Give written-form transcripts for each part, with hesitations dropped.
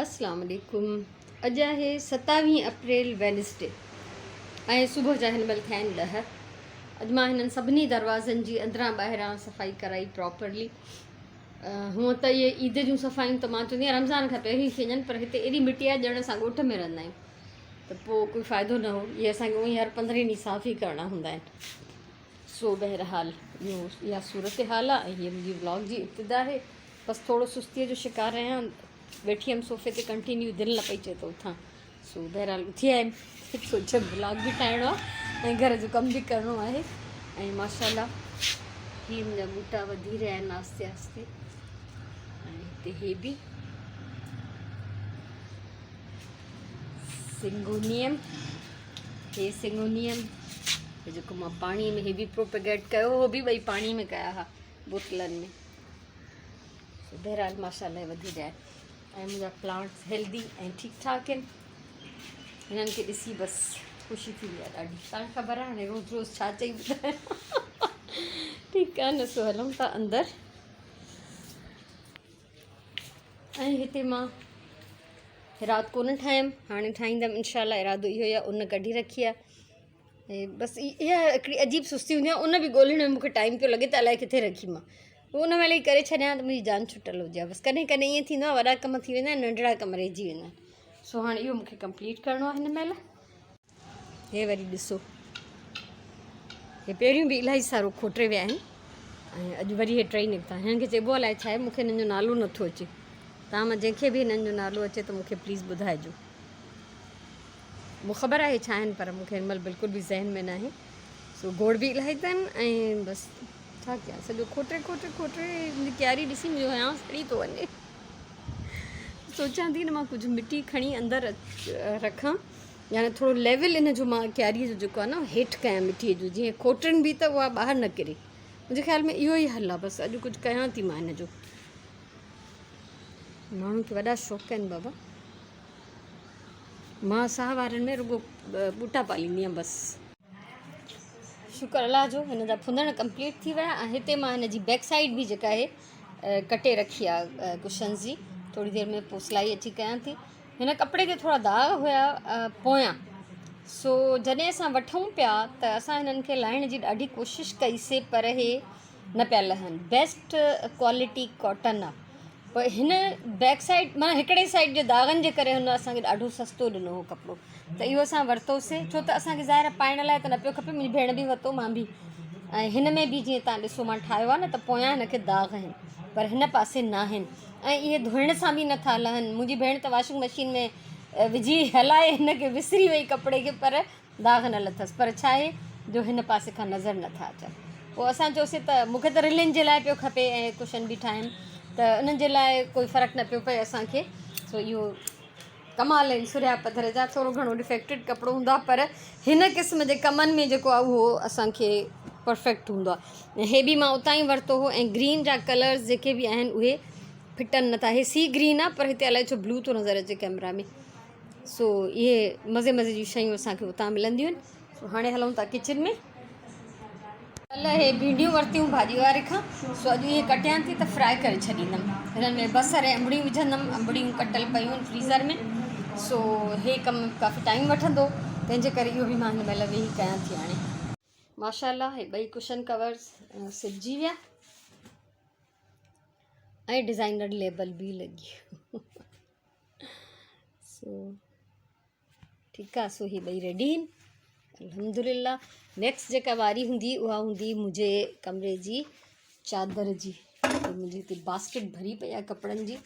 अस्सलाम वालेकुम। अॼु आहे 27 अप्रैल वेनसडे ऐं सुबुह जा हिन महिल थिया आहिनि 10। अॼु मां हिननि सभिनी दरवाज़नि जी अंदरां ॿाहिरां सफ़ाई कराई प्रॉपरली। हूअं त इहे ईद जूं सफ़ाइयूं त मां चवंदी आहियां रमज़ान खां पहिरीं थी वञनि, पर हिते एॾी मिटी आहे ॼण असां ॻोठ में रहंदा आहियूं त पोइ कोई फ़ाइदो न हो। इहे असांखे उअं ई हर 15 ॾींहं साफ़ ई करणा हूंदा आहिनि। सो बहरहाल इहा सूरत हाल आहे ऐं हीअ मुंहिंजी व्लॉग जी इब्तिदा आहे। बसि थोरो सुस्तीअ जो शिकार आहियां, वेठी हुअमि सोफ़े ते कंटिन्यू, दिलि न पई चए त उथां। सो बहरहाल उथी आयमि, सोचियो ब्लॉग बि ठाहिणो आहे ऐं घर जो कमु बि करिणो आहे। ऐं माशाल्लाह हीअ मुंहिंजा ॿूटा वधी रहिया आहिनि आस्ते आस्ते। ऐं हिते हे बि सिंगोनियम, हे सिंगोनियम जेको मां पाणीअ में, हे बि प्रोपेगेट कयो हो, बि ॿई पाणीअ में कया हुआ बोतलनि में। बहरहाल माशाल्लाह वधी रहिया आहिनि ऐं मुंहिंजा प्लांट्स हेल्दी ऐं ठीकु ठाक आहिनि। हिननि खे ॾिसी बसि ख़ुशी थींदी आहे ॾाढी। तव्हांखे ख़बर आहे हाणे रोज़ु रोज़ु छा चई ॿुधायां। ठीकु आहे न, सो हलूं था अंदरि। ऐं हिते मां राति कोन ठाहियमि, हाणे ठाहींदमि इंशाल्लाह। इरादो इहो ई आहे, उन कढी रखी आहे ऐं बसि इहा हिकिड़ी अजीब सुस्ती हूंदी आहे। उन बि ॻोल्हण में मूंखे टाइम पियो लॻे त अलाए किथे रखी मां। उन महिल ई करे छॾियां त मुंहिंजी जान छुटल हुजे आहे। बसि कॾहिं कॾहिं ईअं थींदो आहे, वॾा कम थी वेंदा आहिनि, नंढड़ा कम रहिजी वेंदा आहिनि। सो हाणे इहो मूंखे कंप्लीट करिणो आहे हिन महिल। हे वरी ॾिसो, हे पहिरियों बि इलाही सारो खोटे विया आहिनि ऐं अॼु वरी हे टई निकिता। हिननि खे चइबो अलाए छा आहे, मूंखे हिननि जो नालो नथो अचे। तव्हां मां जंहिंखे बि हिननि जो नालो अचे त मूंखे प्लीज़ ॿुधाइजो। मूंखे ख़बर आहे छा आहिनि, पर मूंखे हिन महिल बिल्कुलु बि ज़हन में न आहे। सो गोड़ बि इलाही अथनि ऐं बसि छा कयां, सॼो खोटे खोटे खोटे क्यारी ॾिसी मुंहिंजो हयां सड़ी थो वञे। सोचां थी न मां कुझु मिटी खणी अंदरि रखां, यानी थोरो लेवल इन जो मां क्यारीअ जो जेको आहे न हेठि कयां मिटीअ जो, जीअं खोटनि बि त उहा ॿाहिरि न किरे। मुंहिंजे ख़्याल में इहो ई हल आहे। बसि अॼु कुझु कयां थी मां हिन जो। माण्हुनि खे वॾा शौक़ु आहिनि बाबा। मां साह वारनि में रुॻो ॿूटा पालींदी आहियां बसि। शुक्र अलाह जो, हिन जा फुंदण कंप्लीट थी विया। ऐं हिते मां हिन जी बैक साइड बि जेका आहे कटे रखी आहे कुशन्स जी। थोरी देरि में पोइ सिलाई अची कयां थी। हिन कपिड़े ते थोरा दाग हुया पोयां। सो जॾहिं असां वठूं पिया त असां हिननि खे लाहिण जी ॾाढी कोशिशि कईसीं, पर हे न पिया लहनि। बेस्ट क्वालिटी कॉटन आहे, पर हिन बैक साइड माना हिकिड़े साइड जे दागनि जे करे हुन असांखे ॾाढो सस्तो ॾिनो हो कपिड़ो। त इहो असां वरितोसीं, छो त असांखे ज़ाहिर पाइण लाइ त न पियो खपे। मुंहिंजी भेण बि वरितो, मां बि। ऐं हिन में बि जीअं तव्हां ॾिसो मां ठाहियो आहे न, त पोयां हिनखे दाग आहिनि, पर हिन पासे न आहिनि। ऐं इहे धोइण सां बि नथा लहनि। मुंहिंजी भेण त वॉशिंग मशीन में विझी हलाए हिनखे विसरी वई कपिड़े खे, पर दाग न लथसि। पर छा आहे जो हिन पासे खां नज़र नथा अचनि। पोइ असां चयोसीं त मूंखे त रिलिन जे लाइ पियो खपे ऐं कुशन बि ठाहिनि, त उन्हनि जे लाइ कोई फ़र्क़ु न पियो पए असांखे। सो इहो कमाल आहिनि सुरिया पथर जा। थोरो घणो डिफेक्टेड कपिड़ो हूंदो आहे, पर हिन क़िस्म जे कमनि में जेको आहे उहो असांखे परफेक्ट हूंदो आहे। हे बि मां उतां ई वरितो हो। ऐं ग्रीन जा कलर्स जेके बि आहिनि उहे फिटनि नथा। हे सी ग्रीन आहे, पर हिते अलाए छो ब्लू थो नज़र अचे कैमरा में। सो इहे मज़े मज़े जी शयूं असांखे उतां मिलंदियूं आहिनि। सो हाणे हलूं था किचन में। कल्ह हे भिंडियूं वरितियूं भाॼी वारे खां। सो अॼु इहे कटियां थी त फ्राए करे छॾींदमि। हिननि में बसर ऐं अंबड़ियूं विझंदमि। अंबड़ियूं कटियल पयूं आहिनि फ्रीज़र में। सो हे कमु काफ़ी टाइम वठंदो, तंहिंजे करे इहो बि मां हिन महिल वेही कयां थी हाणे। माशाल्लाह हे ॿई कुशन कवर्स सिबजी विया ऐं डिज़ाइनर लेबल बि लॻी वियो। सो ठीकु आहे। सो ही ॿई रेडी आहिनि अल्हम्दुलिल्लाह। नेक्स्ट जेका वारी हूंदी उहा हूंदी मुंहिंजे कमरे जी चादर जी। मुंहिंजी हिते बास्केट भरी पई आहे कपिड़नि जी,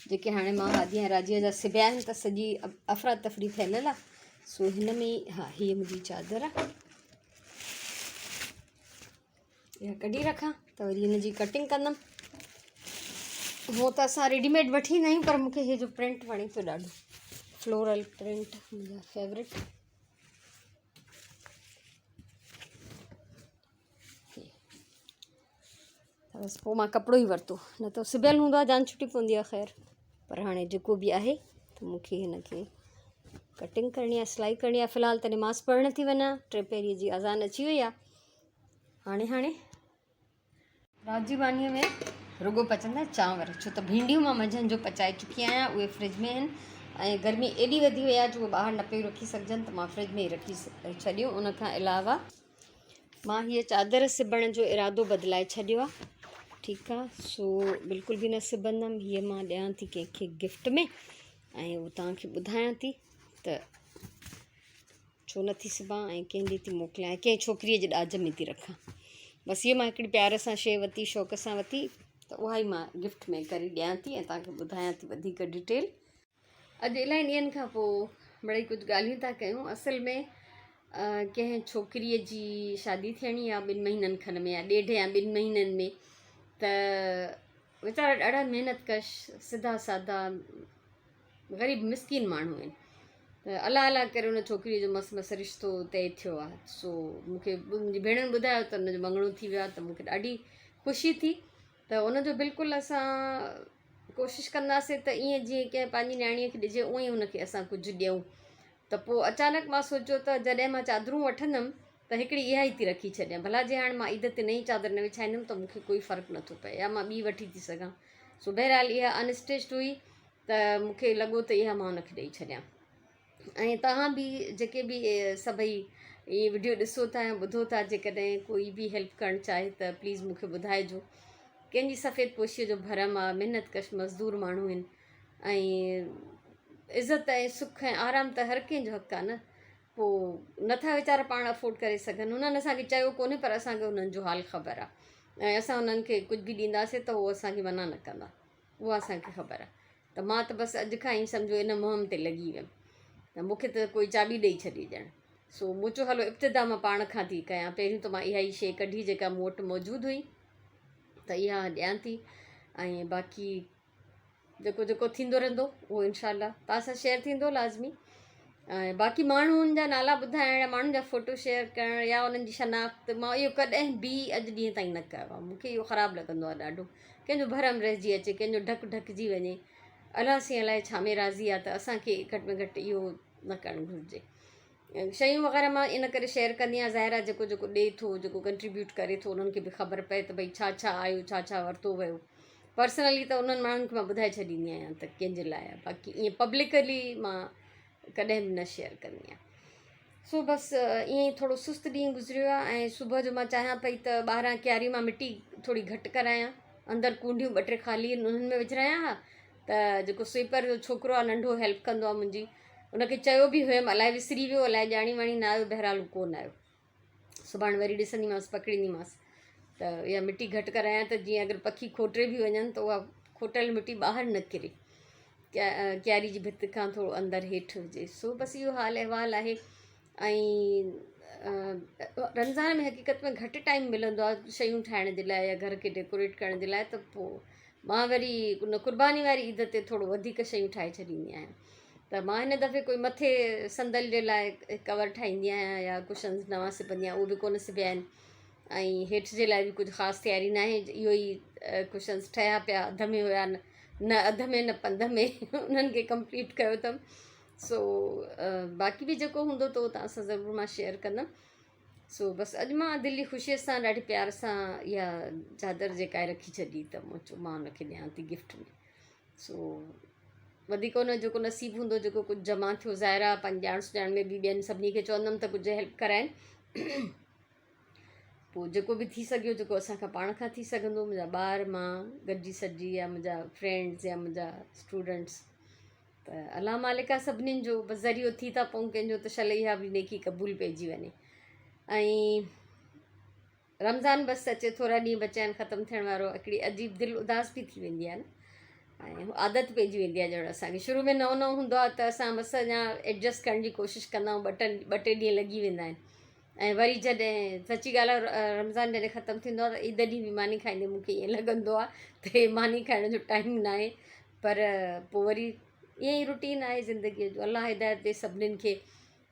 जेके हाणे मां हादी ऐं राजीअ जा सिबिया आहिनि, त सॼी अफ़रा तफ़री फैलियल आहे। सो हिन में हा, हीअ मुंहिंजी चादर आहे, इहा कढी रखां त वरी हिन जी कटिंग कंदमि। हूअं त असां रेडीमेड वठी ईंदा आहियूं, पर मूंखे इहे जो प्रिंट वणे पियो ॾाढो, फ्लोरल प्रिंट मुंहिंजा फेवरेट। बसि पोइ मां कपिड़ो ई वरितो, न त सिबियल हूंदो आहे जान छुटी पवंदी आहे। ख़ैर, पर हाणे जेको बि आहे त मूंखे हिन खे कटिंग करणी आहे, सिलाई करणी आहे। फ़िलहालु त नमाज़ पढ़ण थी वञा, 3 पहिरीं जी अज़ान अची वई आहे। हाणे रात जी बानीअ में रुगो पचंदा चांवर, छो त भिंडियूं मां मंझंदि जो पचाए चुकी आहियां, उहे फ्रिज में आहिनि ऐं गर्मी एॾी वधी वई आहे जो उहे ॿाहिरि न पियूं रखी सघजनि त मां फ्रिज में ई रखी छॾियूं। उन खां अलावा मां हीअ चादर सिबण जो इरादो बदिलाए छॾियो आहे। ठीकु आहे, सो बिल्कुलु बि न सिबंदमि, हीअ मां ॾियां थी कंहिंखे गिफ्ट में ऐं उहो तव्हांखे ॿुधायां थी त छो नथी सिबां ऐं कंहिं ॾे थी मोकिलियां, कंहिं छोकिरीअ जे ॾाज में थी रखां। बसि हीअ मां हिकिड़ी प्यार सां शइ वरिती, शौक़ सां वरिती, त उहा ई मां गिफ्ट में करे ॾियां थी ऐं तव्हांखे ॿुधायां थी वधीक डिटेल। अॼु इलाही ॾींहंनि खां पोइ मिड़ई कुझु ॻाल्हियूं था कयूं। असल में कंहिं छोकिरीअ जी शादी थियणी आहे 2 महीननि खनि में या 1.5 या 2 महीननि में, त वीचारा ॾाढा महिनतकश सिधा साधा ग़रीब मिसकिन माण्हू आहिनि। त अलाह अलाह करे उन छोकिरीअ जो मस्तु मस्तु रिश्तो तइ थियो आहे। सो मूंखे मुंहिंजी भेणनि ॿुधायो त उनजो मङणो थी वियो आहे, त मूंखे ॾाढी ख़ुशी थी। त उनजो बिल्कुलु असां कोशिशि कंदासीं त ईअं जीअं कंहिं पंहिंजी न्याणीअ खे ॾिजे उअं ई हुनखे असां कुझु ॾियूं। त पोइ अचानक मां सोचियो त जॾहिं मां चादरूं वठंदमि त हिकिड़ी इहा ई थी रखी छॾियां, भला जे हाणे मां ईद ते नई चादर न विछाईंदमि त मूंखे कोई फ़र्क़ु नथो पए, या मां ॿी वठी थी सघां। सो बहरहाल इहा अनस्टिच्ड हुई त मूंखे लॻो त इहा मां हुनखे ॾेई छॾियां। ऐं तव्हां बि जेके बि सभई इहे वीडियो ॾिसो था ऐं ॿुधो था, जेकॾहिं कोई बि हेल्प करणु चाहे त प्लीज़ मूंखे ॿुधाइजो। कंहिंजी सफ़ेद पोशीअ जो भरम आहे, महिनतकश मज़दूर माण्हू आहिनि ऐं इज़त ऐं सुख ऐं आराम त हर कंहिंजो हक़ु आहे न। पोइ नथा वीचारा पाण अफोर्ड करे सघनि, हुननि असांखे चयो कोन्हे पर असांखे उन्हनि जो हाल ख़बर आहे ऐं असां उन्हनि खे कुझु बि ॾींदासीं त उहो असांखे मना न कंदा, उहा असांखे ख़बर आहे। त मां त बसि अॼु खां ई सम्झो इन मुहिम ते लॻी वियमि, त मूंखे त कोई चाबी ॾेई छॾी ॼण। सो मूं चयो हलो इब्तिदा मां पाण खां थी कयां। पहिरियों त मां इहा ई शइ कढी जेका मूं वटि मौजूदु हुई, त इहा ॾियां थी ऐं बाक़ी जेको जेको थींदो रहंदो उहो इनशाला तव्हां सां शेयर थींदो लाज़मी। ऐं बाक़ी माण्हुनि जा नाला ॿुधाइण या माण्हुनि जा फ़ोटो शेयर करणु या उन्हनि जी शनाख़्त, मां इहो कॾहिं बि अॼु ॾींहं ताईं न कयो आहे। मूंखे इहो ख़राबु लॻंदो आहे ॾाढो, कंहिंजो भरम रहिजी अचे, कंहिंजो ढकु ढकिजी वञे। अलाह सी अलाए छा में राज़ी आहे, त असांखे घटि में घटि इहो न करणु घुरिजे। शयूं वग़ैरह मां इन करे शेयर कंदी आहियां, ज़ाहिर आहे जेको जेको ॾिए थो, जेको कंट्रीब्यूट करे थो, उन्हनि खे बि ख़बर पए त भई छा छा आयो, छा छा वरितो वियो। पर्सनली त उन्हनि माण्हुनि खे मां ॿुधाए छॾींदी आहियां त कंहिंजे लाइ आहे, बाक़ी ईअं पब्लिकली मां कॾहिं बि न शेयर कंदी आहियां। सो बसि ईअं ई थोरो सुस्तु ॾींहुं गुज़रियो आहे ऐं सुबुह जो मां चाहियां पई त ॿाहिरां क्यारी मां मिटी थोरी घटि करायां, अंदरि कूंडियूं 2-3 ख़ाली आहिनि उन्हनि में विझरायां हा। त जेको स्वीपर जो छोकिरो आहे नंढो हेल्प कंदो आहे मुंहिंजी, उनखे चयो बि हुयमि, अलाए विसरी वियो, अलाए ॼाणी वाणी न आयो, बहरहाल कोन आयो। सुभाणे वरी ॾिसंदीमांसि, पकड़ींदीमांसि त इहा मिटी घटि करायां त जीअं अगरि पखी खोटे बि वञनि त उहा खोटियल मिटी ॿाहिरि न किरे, क्यारी जी भित खां थोरो अंदरि हेठि हुजे। सो बसि इहो हाल अहिवाल आहे। ऐं रमज़ान में हक़ीक़त में घटि टाइम मिलंदो आहे शयूं ठाहिण जे लाइ या घर खे डेकोरेट करण जे लाइ, त पोइ मां वरी उन कुर्बानी वारी ईद ते थोरो वधीक शयूं ठाहे छॾींदी आहियां। त मां हिन दफ़े कोई मथे संदल जे लाइ कवर ठाहींदी आहियां या कुशन्स नवां सिबंदी आहियां, उहे बि कोन सिबिया आहिनि। ऐं हेठि जे लाइ बि कुझु ख़ासि तयारी न आहे, इहो ई कुशन्स ठहिया पिया, अध में हुया, न अध में न पंध में उन्हनि खे कंप्लीट कयो अथमि। सो बाक़ी बि जेको हूंदो त उहो तव्हां सां ज़रूरु मां शेयर कंदमि। सो बसि अॼु मां दिली ख़ुशीअ सां ॾाढी प्यार सां इहा चादर जेका आहे रखी छॾी, त मूं चयो मां हुनखे ॾियां थी गिफ्ट में। सो वधीक हुन जेको नसीबु हूंदो, जेको कुझु जमा थियो, ज़ाहिर आहे पंहिंजी ॼाण सुञाण में बि ॿियनि सभिनी खे चवंदमि त कुझु हेल्प कराइनि। पोइ जेको बि थी सघियो, जेको असांखां पाण खां थी सघंदो, मुंहिंजा ॿार मां गॾिजी सॼी या मुंहिंजा फ्रेंड्स या मुंहिंजा स्टूडेंट्स, त अलाह मालिका सभिनीनि जो बसि ज़रियो थी था पऊं कंहिंजो, त शल इहा बि नेकी क़बूल पइजी वञे। ऐं रमज़ान बसि अचे, थोरा ॾींहं बचिया आहिनि ख़तमु थियण वारो, हिकिड़ी अजीब दिलि उदास बि थी वेंदी आहे न, ऐं आदत पइजी वेंदी आहे ॼण असांखे। शुरू में नओं नओं हूंदो आहे त असां बसि अञा एडजस्ट करण जी कोशिशि कंदा आहियूं, 2-3 ॾींहं लॻी वेंदा आहिनि। ऐं वरी जॾहिं सची ॻाल्हि आहे, रमज़ान जॾहिं ख़तमु थींदो आहे त ईद ॾींहुं बि मानी खाईंदे मूंखे ईअं लॻंदो आहे त हे मानी खाइण जो टाइम न आहे। पर पोइ वरी ईअं ई रुटीन आहे ज़िंदगीअ जो, अलाह हिदायत ॾे सभिनीनि खे।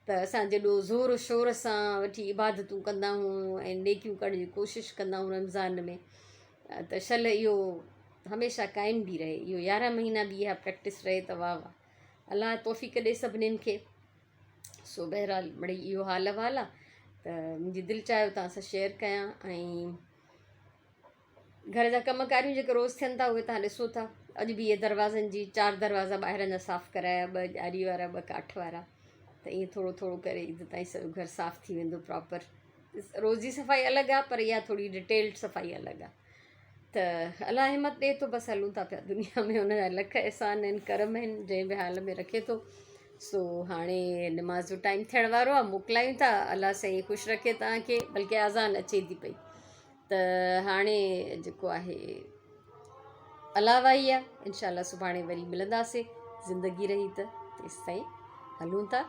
त असां जेॾो ज़ोर शोर सां वठी इबादतूं कंदा आहियूं ऐं नेकियूं करण जी कोशिशि कंदा आहियूं रमज़ान में, त शल इहो हमेशह क़ाइमु बि रहे, इहो 11 महीना बि इहा प्रैक्टिस रहे त वाह वाह, अलाह तौफ़ीक़ ॾे सभिनीनि खे। सो बहरहाल मिड़ई इहो हाल अहिवाल आहे, त मुंहिंजी दिलि चाहियो तव्हां सां शेयर कयां। ऐं घर जा कमकारियूं जेके रोज़ु थियनि था उहे तव्हां ॾिसो था। अॼु बि इहे दरवाज़नि जी 4 दरवाज़ा ॿाहिरि जा साफ़ु कराया, 2 ॾियारी वारा 2 काठ वारा, त ईअं थोरो थोरो करे ईद ताईं सॼो घरु साफ़ु थी वेंदो प्रॉपर। रोज़ जी सफ़ाई अलॻि आहे, पर इहा थोरी डिटेल्ड सफ़ाई अलॻि आहे। त अलाह हिमत ॾिए थो, बसि हलूं था पिया दुनिया में, हुन जा लख एहसान आहिनि, करम आहिनि, जंहिं बि हाल में रखे थो। सो हाणे नमाज़ जो टाइम थियण वारो आहे, मोकिलायूं था। अलाह साईं ख़ुशि रखे तव्हांखे, बल्कि आज़ान अचे थी पई। त हाणे जेको आहे अलाह वाही आहे, इनशाला सुभाणे वरी मिलंदासीं, ज़िंदगी रही त तेसिताईं हलूं था।